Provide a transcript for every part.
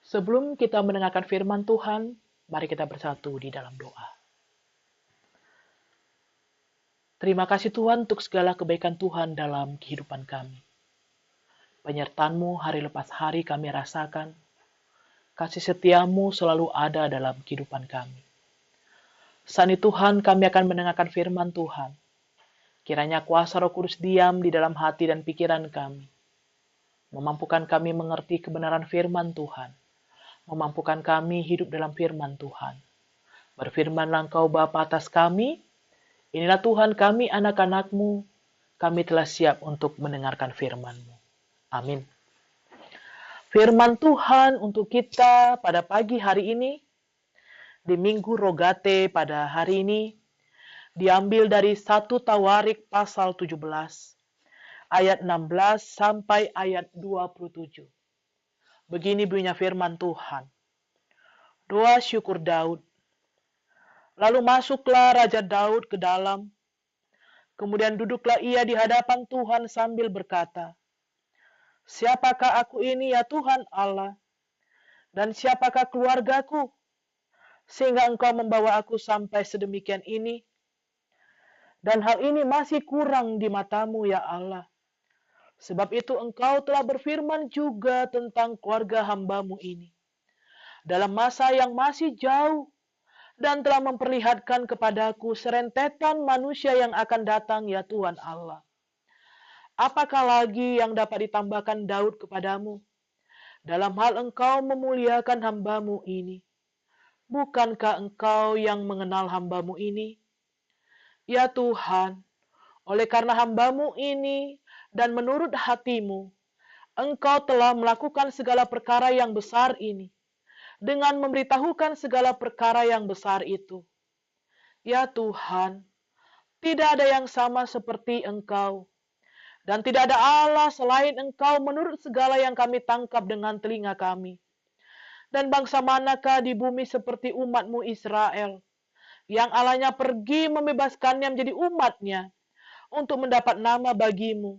Sebelum kita mendengarkan firman Tuhan, mari kita bersatu di dalam doa. Terima kasih Tuhan untuk segala kebaikan Tuhan dalam kehidupan kami. Penyertaan-Mu hari lepas hari kami rasakan. Kasih setia-Mu selalu ada dalam kehidupan kami. Saat ini Tuhan, kami akan mendengarkan firman Tuhan. Kiranya kuasa Roh Kudus diam di dalam hati dan pikiran kami. Memampukan kami mengerti kebenaran firman Tuhan. Memampukan kami hidup dalam firman Tuhan. Berfirmanlah Engkau Bapa atas kami. Inilah Tuhan kami anak-anak-Mu. Kami telah siap untuk mendengarkan firman-Mu. Amin. Firman Tuhan untuk kita pada pagi hari ini, di Minggu Rogate pada hari ini, diambil dari 1 Tawarik pasal 17, ayat 16 sampai ayat 27. Begini bunyinya firman Tuhan. Doa syukur Daud. Lalu masuklah Raja Daud ke dalam. Kemudian duduklah ia di hadapan Tuhan sambil berkata, "Siapakah aku ini ya Tuhan Allah? Dan siapakah keluargaku? Sehingga Engkau membawa aku sampai sedemikian ini. Dan hal ini masih kurang di mata-Mu ya Allah. Sebab itu Engkau telah berfirman juga tentang keluarga hamba-Mu ini. Dalam masa yang masih jauh, dan telah memperlihatkan kepadaku serentetan manusia yang akan datang ya Tuhan Allah. Apakah lagi yang dapat ditambahkan Daud kepadamu? Dalam hal Engkau memuliakan hamba-Mu ini. Bukankah Engkau yang mengenal hamba-Mu ini? Ya Tuhan, oleh karena hamba-Mu ini dan menurut hati-Mu, Engkau telah melakukan segala perkara yang besar ini, dengan memberitahukan segala perkara yang besar itu. Ya Tuhan, tidak ada yang sama seperti Engkau, dan tidak ada Allah selain Engkau menurut segala yang kami tangkap dengan telinga kami. Dan bangsa manakah di bumi seperti umat-Mu Israel, yang Allahnya pergi membebaskannya menjadi umat-Nya, untuk mendapat nama bagi-Mu,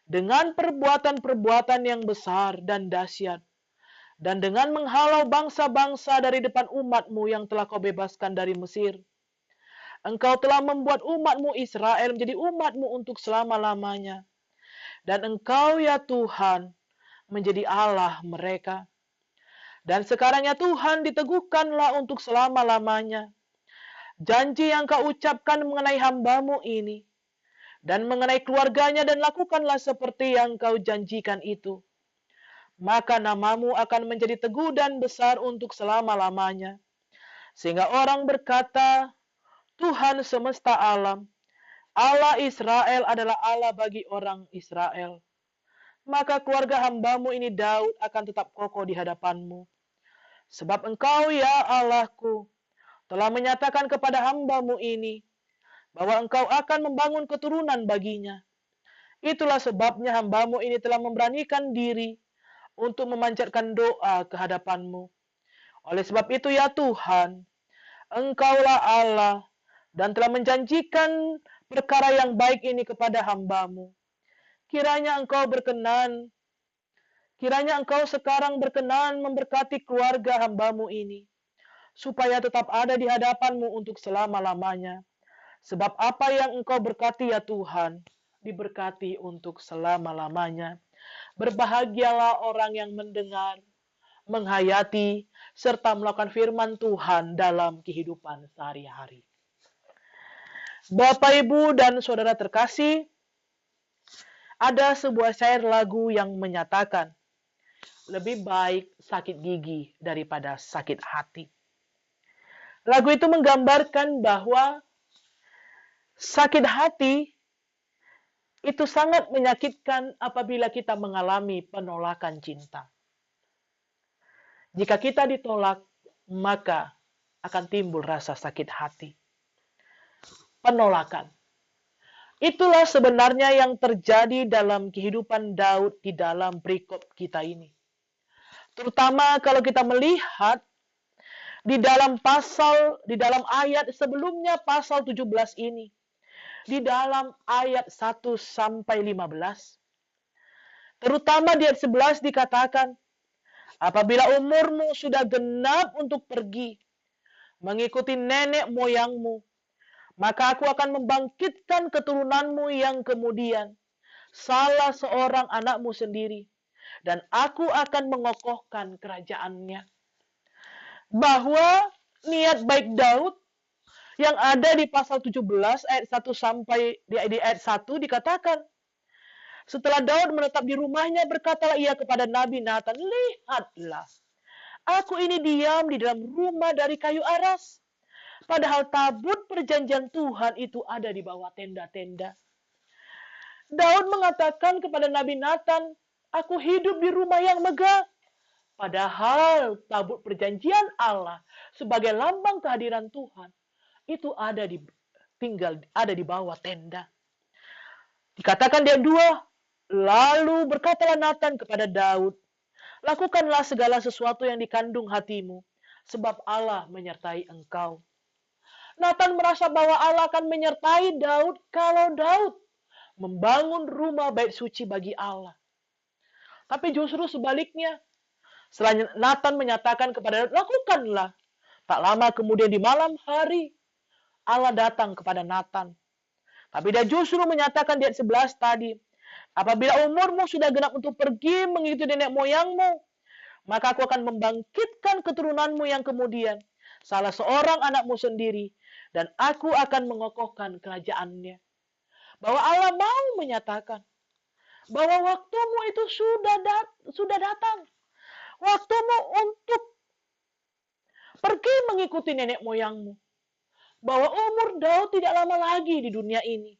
dengan perbuatan-perbuatan yang besar dan dahsyat, dan dengan menghalau bangsa-bangsa dari depan umat-Mu yang telah Kau bebaskan dari Mesir. Engkau telah membuat umat-Mu Israel menjadi umat-Mu untuk selama-lamanya. Dan Engkau ya Tuhan menjadi Allah mereka. Dan sekarang ya Tuhan diteguhkanlah untuk selama-lamanya janji yang Kau ucapkan mengenai hamba-Mu ini. Dan mengenai keluarganya, dan lakukanlah seperti yang Kau janjikan itu. Maka nama-Mu akan menjadi teguh dan besar untuk selama-lamanya. Sehingga orang berkata, Tuhan semesta alam, Allah Israel adalah Allah bagi orang Israel. Maka keluarga hamba-Mu ini Daud akan tetap kokoh di hadapan-Mu. Sebab Engkau ya Allahku telah menyatakan kepada hamba-Mu ini bahwa Engkau akan membangun keturunan baginya. Itulah sebabnya hamba-Mu ini telah memberanikan diri untuk memanjatkan doa ke hadapan-Mu. Oleh sebab itu ya Tuhan, Engkaulah Allah dan telah menjanjikan perkara yang baik ini kepada hamba-Mu. Kiranya Engkau sekarang berkenan memberkati keluarga hamba-Mu ini, supaya tetap ada di hadapan-Mu untuk selama-lamanya. Sebab apa yang Engkau berkati ya Tuhan, diberkati untuk selama-lamanya. Berbahagialah orang yang mendengar, menghayati, serta melakukan firman Tuhan dalam kehidupan sehari-hari. Bapak, Ibu, dan Saudara terkasih, ada sebuah syair lagu yang menyatakan, lebih baik sakit gigi daripada sakit hati. Lagu itu menggambarkan bahwa sakit hati itu sangat menyakitkan apabila kita mengalami penolakan cinta. Jika kita ditolak, maka akan timbul rasa sakit hati. Penolakan. Itulah sebenarnya yang terjadi dalam kehidupan Daud di dalam perikop kita ini. Terutama kalau kita melihat di dalam ayat sebelumnya pasal 17 ini. Di dalam ayat 1 sampai 15. Terutama di ayat 11 dikatakan, Apabila umurmu sudah genap untuk pergi, mengikuti nenek moyangmu, maka aku akan membangkitkan keturunanmu yang kemudian, salah seorang anakmu sendiri, dan aku akan mengokohkan kerajaannya. Bahwa niat baik Daud yang ada di pasal 17 ayat 1 sampai di ayat 1 dikatakan, setelah Daud menetap di rumahnya, berkatalah ia kepada Nabi Nathan, lihatlah, aku ini diam di dalam rumah dari kayu aras, padahal tabut perjanjian Tuhan itu ada di bawah tenda-tenda. Daud mengatakan kepada Nabi Nathan, aku hidup di rumah yang megah, padahal tabut perjanjian Allah sebagai lambang kehadiran Tuhan itu ada di bawah tenda. Dikatakan dia dua, lalu berkatalah Nathan kepada Daud, lakukanlah segala sesuatu yang dikandung hatimu, sebab Allah menyertai engkau. Nathan merasa bahwa Allah akan menyertai Daud kalau Daud membangun rumah bait suci bagi Allah. Tapi justru sebaliknya, setelah Nathan menyatakan kepada Daud, lakukanlah. Tak lama kemudian di malam hari, Allah datang kepada Nathan. Tapi dia justru menyatakan di ayat 11 tadi, apabila umurmu sudah genap untuk pergi mengikuti nenek moyangmu, maka aku akan membangkitkan keturunanmu yang kemudian, salah seorang anakmu sendiri, dan aku akan mengokohkan kerajaannya. Bahwa Allah mau menyatakan bahwa waktumu itu sudah datang. Waktumu untuk pergi mengikuti nenek moyangmu. Bahwa umur Daud tidak lama lagi di dunia ini.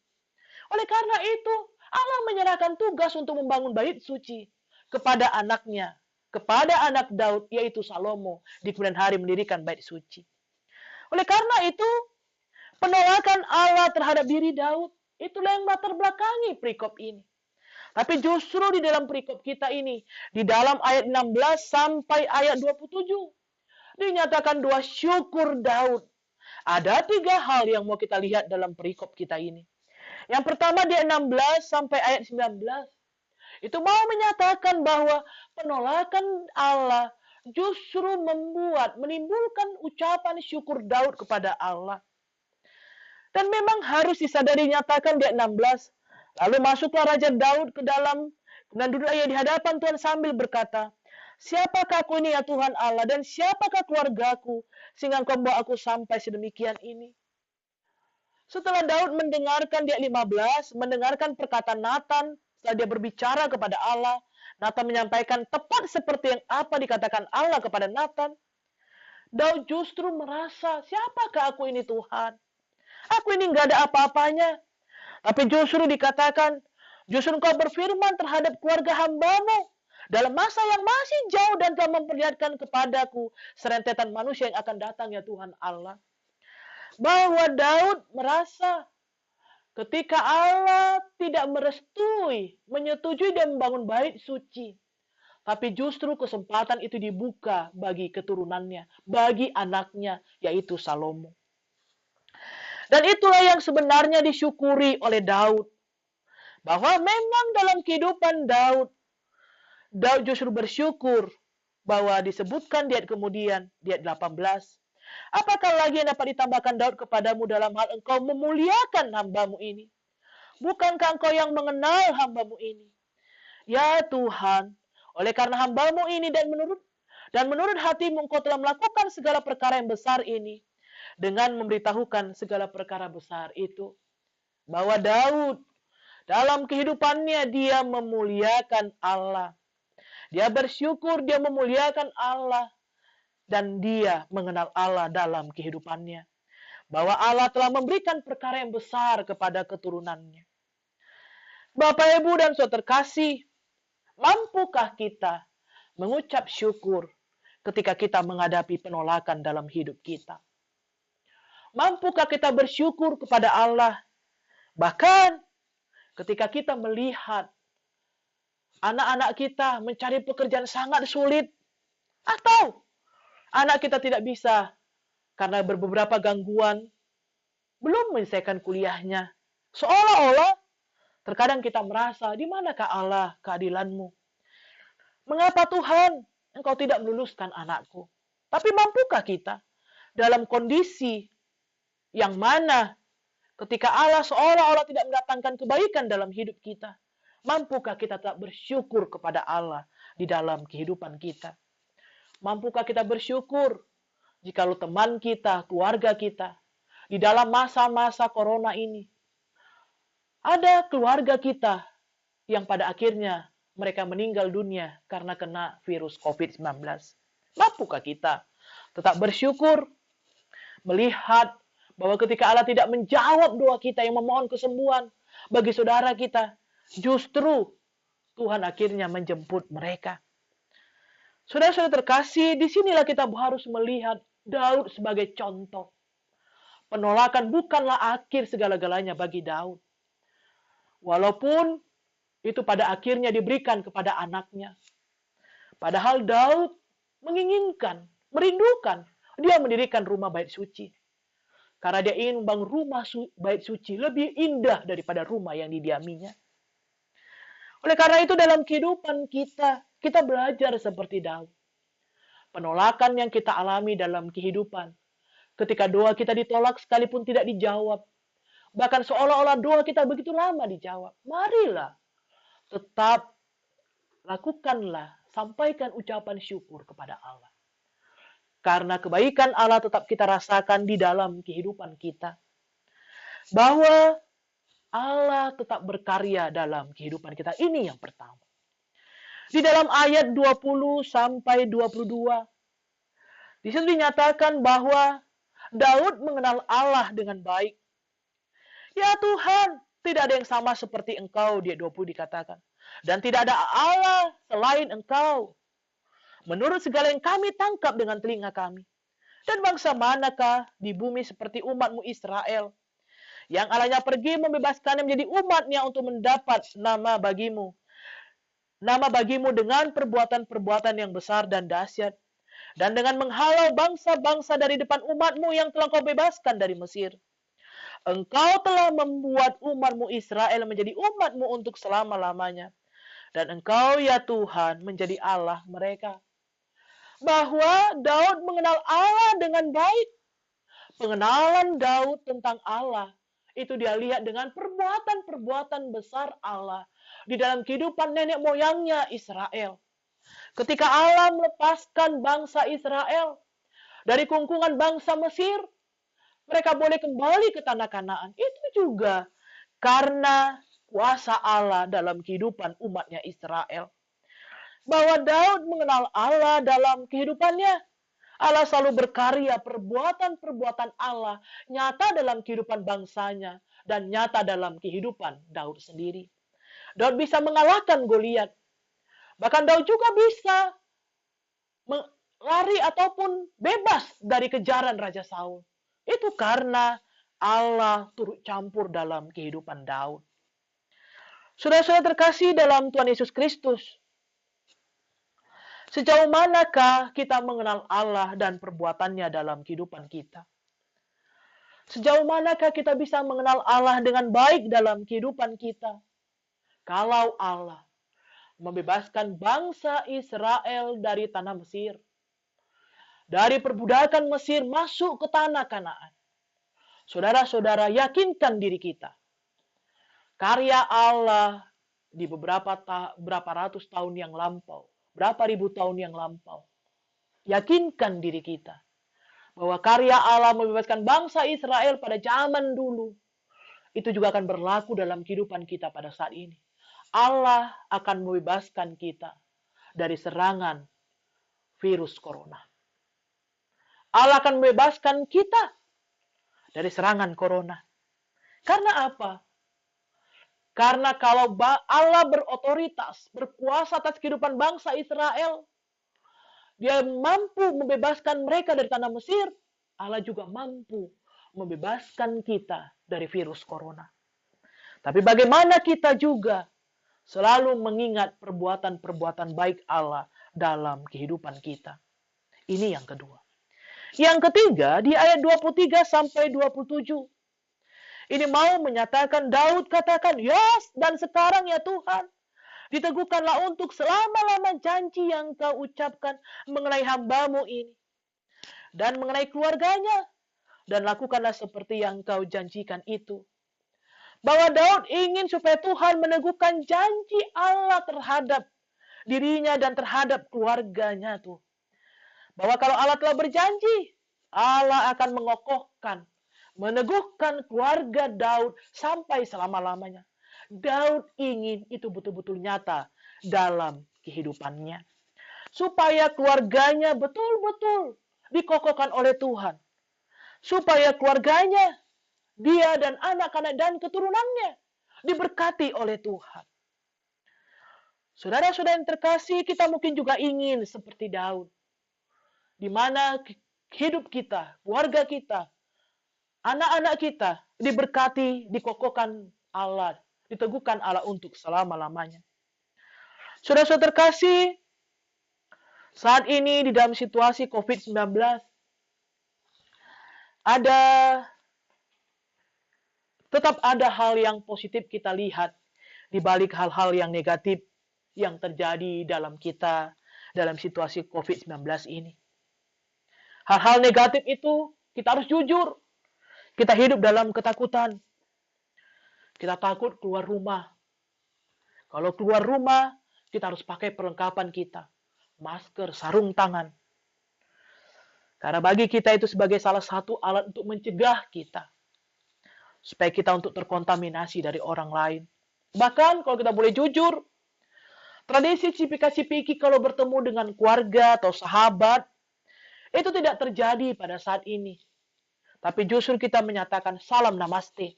Oleh karena itu, Allah menyerahkan tugas untuk membangun bait suci kepada anaknya, kepada anak Daud, yaitu Salomo, di kemudian hari mendirikan bait suci. Oleh karena itu, penolakan Allah terhadap diri Daud, itulah yang melatar belakangi perikop ini. Tapi justru di dalam perikop kita ini, di dalam ayat 16 sampai ayat 27, dinyatakan doa syukur Daud. Ada 3 hal yang mau kita lihat dalam perikop kita ini. Yang pertama di 16 sampai ayat 19. Itu mau menyatakan bahwa penolakan Allah justru menimbulkan ucapan syukur Daud kepada Allah. Dan memang harus disadari nyatakan di ayat 16. Lalu masuklah Raja Daud ke dalam, dan duduklah ia di hadapan Tuhan sambil berkata, siapakah aku ini ya Tuhan Allah, dan siapakah keluargaku, sehingga engkau membawa aku sampai sedemikian ini. Setelah Daud mendengarkan di ayat 15, mendengarkan perkataan Nathan, setelah dia berbicara kepada Allah, Nathan menyampaikan tepat seperti yang apa dikatakan Allah kepada Nathan. Daud justru merasa, siapakah aku ini Tuhan? Aku ini nggak ada apa-apanya. Tapi justru dikatakan, justru engkau berfirman terhadap keluarga hambamu dalam masa yang masih jauh dan telah memperlihatkan kepadaku serentetan manusia yang akan datang ya Tuhan Allah. Bahwa Daud merasa ketika Allah tidak menyetujui dan membangun bait suci, tapi justru kesempatan itu dibuka bagi keturunannya, bagi anaknya, yaitu Salomo. Dan itulah yang sebenarnya disyukuri oleh Daud. Bahwa memang dalam kehidupan Daud justru bersyukur bahwa disebutkan di ayat kemudian, di ayat 18. Apakah lagi yang dapat ditambahkan Daud kepadamu dalam hal engkau memuliakan hambamu ini? Bukankah engkau yang mengenal hambamu ini? Ya Tuhan, oleh karena hambamu ini dan menurut hatimu engkau telah melakukan segala perkara yang besar ini, dengan memberitahukan segala perkara besar itu. Bahwa Daud dalam kehidupannya dia memuliakan Allah. Dia bersyukur, dia memuliakan Allah. Dan dia mengenal Allah dalam kehidupannya. Bahwa Allah telah memberikan perkara yang besar kepada keturunannya. Bapak, Ibu, dan saudara terkasih, mampukah kita mengucap syukur ketika kita menghadapi penolakan dalam hidup kita? Mampukah kita bersyukur kepada Allah? Bahkan ketika kita melihat anak-anak kita mencari pekerjaan sangat sulit, atau anak kita tidak bisa karena beberapa gangguan, belum menyelesaikan kuliahnya. Seolah-olah terkadang kita merasa, di manakah Allah keadilanmu? Mengapa Tuhan Engkau tidak meluluskan anakku. Tapi mampukah kita dalam kondisi yang mana ketika Allah seolah-olah tidak mendatangkan kebaikan dalam hidup kita, mampukah kita tetap bersyukur kepada Allah di dalam kehidupan kita? Mampukah kita bersyukur jikalau teman kita, keluarga kita, di dalam masa-masa corona ini, ada keluarga kita yang pada akhirnya mereka meninggal dunia karena kena virus COVID-19. Mampukah kita tetap bersyukur melihat bahwa ketika Allah tidak menjawab doa kita yang memohon kesembuhan bagi saudara kita, justru Tuhan akhirnya menjemput mereka. Saudara-saudara terkasih, disinilah kita harus melihat Daud sebagai contoh. Penolakan bukanlah akhir segala-galanya bagi Daud. Walaupun itu pada akhirnya diberikan kepada anaknya. Padahal Daud menginginkan, merindukan, dia mendirikan rumah bait suci. Karena dia ingin membangun rumah bait suci lebih indah daripada rumah yang didiaminya. Oleh karena itu dalam kehidupan kita belajar seperti Daud. Penolakan yang kita alami dalam kehidupan. Ketika doa kita ditolak sekalipun tidak dijawab. Bahkan seolah-olah doa kita begitu lama dijawab. Marilah tetap lakukanlah, sampaikan ucapan syukur kepada Allah. Karena kebaikan Allah tetap kita rasakan di dalam kehidupan kita. Bahwa Allah tetap berkarya dalam kehidupan kita. Ini yang pertama. Di dalam ayat 20 sampai 22. Di situ dinyatakan bahwa Daud mengenal Allah dengan baik. Ya Tuhan, tidak ada yang sama seperti Engkau, di ayat 20 dikatakan. Dan tidak ada Allah selain Engkau. Menurut segala yang kami tangkap dengan telinga kami. Dan bangsa manakah di bumi seperti umatmu Israel, yang Allahnya pergi membebaskannya menjadi umatnya untuk mendapat nama bagimu. Nama bagimu dengan perbuatan-perbuatan yang besar dan dahsyat. Dan dengan menghalau bangsa-bangsa dari depan umatmu yang telah kau bebaskan dari Mesir. Engkau telah membuat umatmu Israel menjadi umatmu untuk selama-lamanya. Dan engkau ya Tuhan menjadi Allah mereka. Bahwa Daud mengenal Allah dengan baik. Pengenalan Daud tentang Allah itu dia lihat dengan perbuatan-perbuatan besar Allah di dalam kehidupan nenek moyangnya Israel. Ketika Allah melepaskan bangsa Israel dari kungkungan bangsa Mesir, mereka boleh kembali ke tanah Kanaan. Itu juga karena kuasa Allah dalam kehidupan umatnya Israel. Bahwa Daud mengenal Allah dalam kehidupannya. Allah selalu berkarya, perbuatan-perbuatan Allah nyata dalam kehidupan bangsanya dan nyata dalam kehidupan Daud sendiri. Daud bisa mengalahkan Goliat. Bahkan Daud juga bisa lari ataupun bebas dari kejaran Raja Saul. Itu karena Allah turut campur dalam kehidupan Daud. Saudara-saudara terkasih dalam Tuhan Yesus Kristus, sejauh manakah kita mengenal Allah dan perbuatannya dalam kehidupan kita? Sejauh manakah kita bisa mengenal Allah dengan baik dalam kehidupan kita? Kalau Allah membebaskan bangsa Israel dari tanah Mesir, dari perbudakan Mesir masuk ke tanah Kanaan. Saudara-saudara, yakinkan diri kita. Karya Allah di berapa ratus tahun yang lampau, berapa ribu tahun yang lampau. Yakinkan diri kita bahwa karya Allah membebaskan bangsa Israel pada zaman dulu. Itu juga akan berlaku dalam kehidupan kita pada saat ini. Allah akan membebaskan kita dari serangan virus corona. Allah akan membebaskan kita dari serangan corona. Karena apa? Karena kalau Allah berotoritas, berkuasa atas kehidupan bangsa Israel, Dia mampu membebaskan mereka dari tanah Mesir, Allah juga mampu membebaskan kita dari virus corona. Tapi bagaimana kita juga selalu mengingat perbuatan-perbuatan baik Allah dalam kehidupan kita. Ini yang kedua. Yang ketiga, di ayat 23 sampai 27. Ini mau menyatakan Daud katakan, yes, dan sekarang ya Tuhan, Diteguhkanlah untuk selama-lama janji yang Engkau ucapkan mengenai hamba-Mu ini dan mengenai keluarganya. Dan lakukanlah seperti yang Engkau janjikan itu. Bahwa Daud ingin supaya Tuhan meneguhkan janji Allah terhadap dirinya dan terhadap keluarganya tuh. Bahwa kalau Allah telah berjanji, Allah akan mengokohkan, meneguhkan keluarga Daud sampai selama-lamanya. Daud ingin itu betul-betul nyata dalam kehidupannya. Supaya keluarganya betul-betul dikokohkan oleh Tuhan. Supaya keluarganya, dia dan anak-anak dan keturunannya diberkati oleh Tuhan. Saudara-saudara yang terkasih, kita mungkin juga ingin seperti Daud. Di mana hidup kita, keluarga kita, anak-anak kita diberkati, dikokohkan Allah, diteguhkan Allah untuk selama-lamanya. Saudara-saudara terkasih, saat ini di dalam situasi COVID-19, tetap ada hal yang positif kita lihat di balik hal-hal yang negatif yang terjadi dalam kita dalam situasi COVID-19 ini. Hal-hal negatif itu kita harus jujur. Kita hidup dalam ketakutan. Kita takut keluar rumah. Kalau keluar rumah, kita harus pakai perlengkapan kita. Masker, sarung tangan. Karena bagi kita itu sebagai salah satu alat untuk mencegah kita. Supaya kita untuk terkontaminasi dari orang lain. Bahkan kalau kita boleh jujur, tradisi cipika-cipiki kalau bertemu dengan keluarga atau sahabat, itu tidak terjadi pada saat ini. Tapi justru kita menyatakan salam namaste.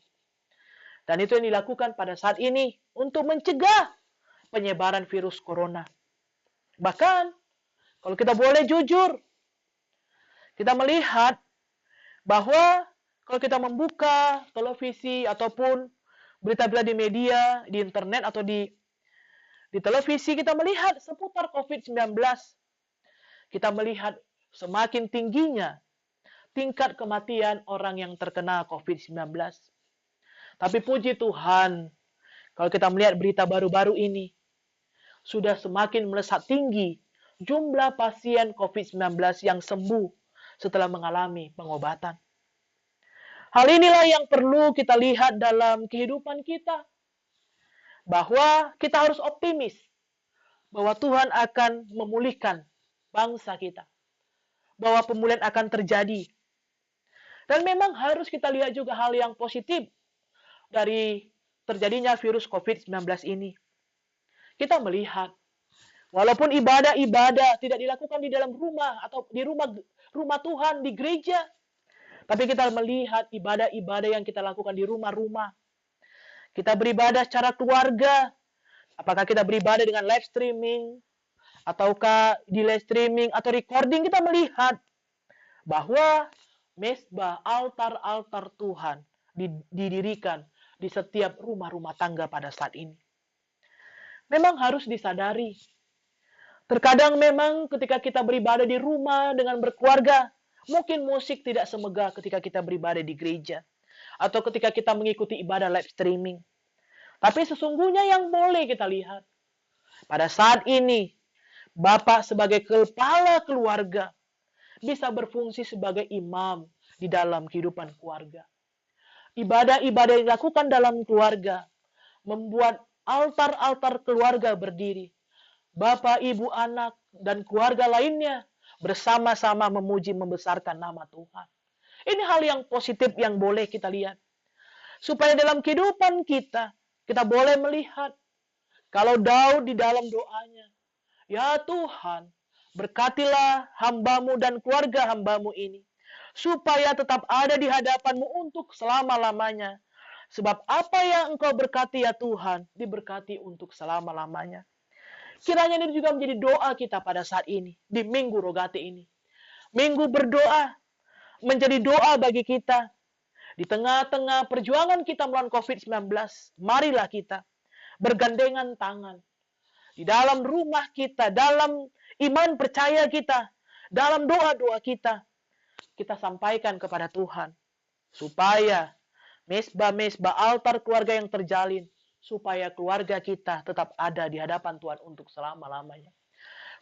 Dan itu yang dilakukan pada saat ini untuk mencegah penyebaran virus corona. Bahkan, kalau kita boleh jujur, kita melihat bahwa kalau kita membuka televisi ataupun berita-berita di media, di internet atau di televisi, kita melihat seputar COVID-19. Kita melihat semakin tingginya tingkat kematian orang yang terkena COVID-19. Tapi puji Tuhan, kalau kita melihat berita baru-baru ini, sudah semakin melesat tinggi jumlah pasien COVID-19 yang sembuh setelah mengalami pengobatan. Hal inilah yang perlu kita lihat dalam kehidupan kita. Bahwa kita harus optimis bahwa Tuhan akan memulihkan bangsa kita. Bahwa pemulihan akan terjadi. Dan memang harus kita lihat juga hal yang positif dari terjadinya virus COVID-19 ini. Kita melihat, walaupun ibadah-ibadah tidak dilakukan di dalam rumah atau di rumah Tuhan, di gereja, tapi kita melihat ibadah-ibadah yang kita lakukan di rumah-rumah. Kita beribadah secara keluarga. Apakah kita beribadah dengan live streaming, ataukah di live streaming atau recording, kita melihat bahwa mesbah, altar-altar Tuhan didirikan di setiap rumah-rumah tangga pada saat ini. Memang harus disadari. Terkadang memang ketika kita beribadah di rumah dengan berkeluarga, mungkin musik tidak semegah ketika kita beribadah di gereja. Atau ketika kita mengikuti ibadah live streaming. Tapi sesungguhnya yang boleh kita lihat. Pada saat ini, Bapak sebagai kepala keluarga bisa berfungsi sebagai imam di dalam kehidupan keluarga. Ibadah-ibadah yang dilakukan dalam keluarga membuat altar-altar keluarga berdiri. Bapak, ibu, anak, dan keluarga lainnya bersama-sama memuji membesarkan nama Tuhan. Ini hal yang positif yang boleh kita lihat. Supaya dalam kehidupan kita boleh melihat kalau Daud di dalam doanya, ya Tuhan, berkatilah hamba-Mu dan keluarga hamba-Mu ini, supaya tetap ada di hadapan-Mu untuk selama-lamanya. Sebab apa yang Engkau berkati ya Tuhan, diberkati untuk selama-lamanya. Kiranya ini juga menjadi doa kita pada saat ini, di Minggu Rogate ini. Minggu berdoa, menjadi doa bagi kita. Di tengah-tengah perjuangan kita melawan COVID-19, marilah kita bergandengan tangan. Di dalam rumah kita, dalam iman percaya kita, dalam doa-doa kita sampaikan kepada Tuhan. Supaya mesbah-mesbah altar keluarga yang terjalin supaya keluarga kita tetap ada di hadapan Tuhan untuk selama-lamanya.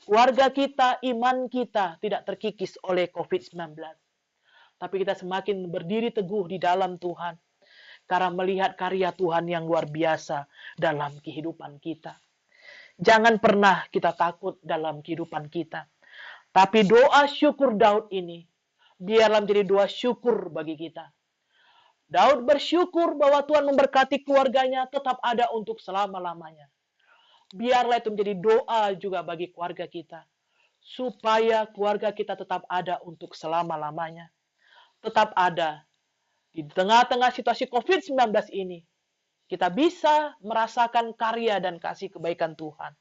Keluarga kita, iman kita tidak terkikis oleh COVID-19. Tapi kita semakin berdiri teguh di dalam Tuhan. Karena melihat karya Tuhan yang luar biasa dalam kehidupan kita. Jangan pernah kita takut dalam kehidupan kita. Tapi doa syukur Daud ini, biarlah menjadi doa syukur bagi kita. Daud bersyukur bahwa Tuhan memberkati keluarganya tetap ada untuk selama-lamanya. Biarlah itu menjadi doa juga bagi keluarga kita. Supaya keluarga kita tetap ada untuk selama-lamanya. Tetap ada. Di tengah-tengah situasi COVID-19 ini, kita bisa merasakan karya dan kasih kebaikan Tuhan.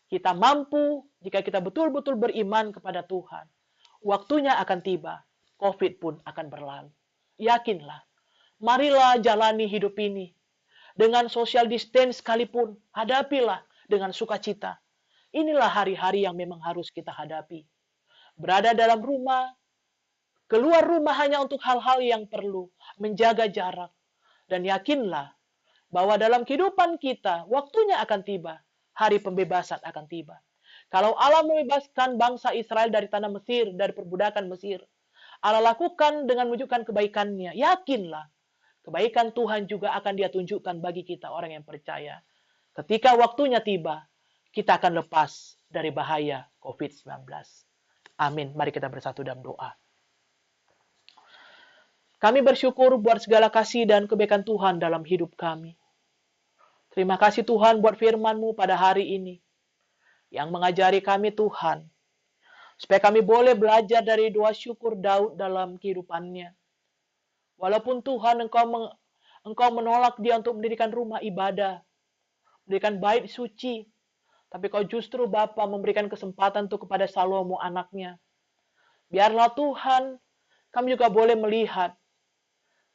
Kita mampu jika kita betul-betul beriman kepada Tuhan. Waktunya akan tiba, COVID pun akan berlalu. Yakinlah, marilah jalani hidup ini. Dengan social distance sekalipun, hadapilah dengan sukacita. Inilah hari-hari yang memang harus kita hadapi. Berada dalam rumah, keluar rumah hanya untuk hal-hal yang perlu, menjaga jarak. Dan yakinlah bahwa dalam kehidupan kita, waktunya akan tiba, hari pembebasan akan tiba. Kalau Allah membebaskan bangsa Israel dari tanah Mesir, dari perbudakan Mesir, Allah lakukan dengan menunjukkan kebaikannya. Yakinlah, kebaikan Tuhan juga akan Dia tunjukkan bagi kita orang yang percaya. Ketika waktunya tiba, kita akan lepas dari bahaya COVID-19. Amin. Mari kita bersatu dalam doa. Kami bersyukur buat segala kasih dan kebaikan Tuhan dalam hidup kami. Terima kasih Tuhan buat firman-Mu pada hari ini, yang mengajari kami Tuhan, supaya kami boleh belajar dari doa syukur Daud dalam kehidupannya. Walaupun Tuhan Engkau menolak dia untuk mendirikan rumah ibadah, mendirikan bait suci, tapi Kau justru Bapa memberikan kesempatan untuk kepada Salomo anaknya. Biarlah Tuhan, kami juga boleh melihat,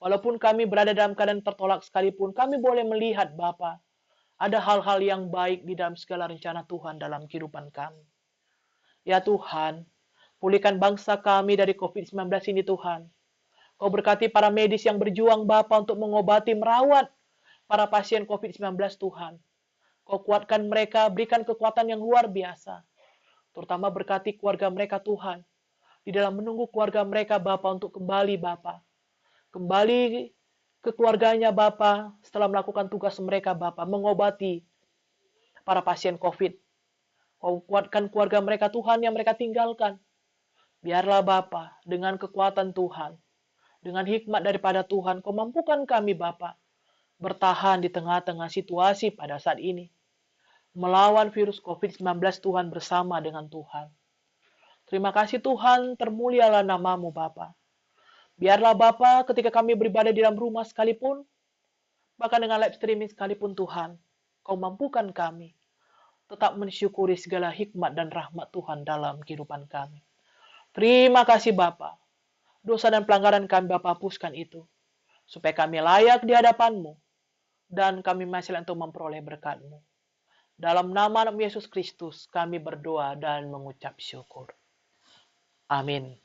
walaupun kami berada dalam keadaan tertolak sekalipun, kami boleh melihat Bapa, ada hal-hal yang baik di dalam segala rencana Tuhan dalam kehidupan kami. Ya Tuhan, pulihkan bangsa kami dari COVID-19 ini Tuhan. Kau berkati para medis yang berjuang Bapa untuk mengobati, merawat para pasien COVID-19 Tuhan. Kau kuatkan mereka, berikan kekuatan yang luar biasa. Terutama berkati keluarga mereka Tuhan. Di dalam menunggu keluarga mereka Bapa untuk kembali Bapa. Kembali ke keluarganya Bapa setelah melakukan tugas mereka Bapa, mengobati para pasien COVID. Kau kuatkan keluarga mereka Tuhan yang mereka tinggalkan. Biarlah Bapa dengan kekuatan Tuhan, dengan hikmat daripada Tuhan, Kau mampukan kami Bapa bertahan di tengah-tengah situasi pada saat ini. Melawan virus COVID-19 Tuhan bersama dengan Tuhan. Terima kasih Tuhan, termulialah nama-Mu Bapa. Biarlah Bapa ketika kami beribadah di dalam rumah sekalipun, bahkan dengan live streaming sekalipun Tuhan, Kau mampukan kami tetap mensyukuri segala hikmat dan rahmat Tuhan dalam kehidupan kami. Terima kasih Bapa. Dosa dan pelanggaran kami Bapa hapuskan itu, supaya kami layak di hadapan-Mu, dan kami masih untuk memperoleh berkat-Mu. Dalam nama Yesus Kristus kami berdoa dan mengucap syukur. Amin.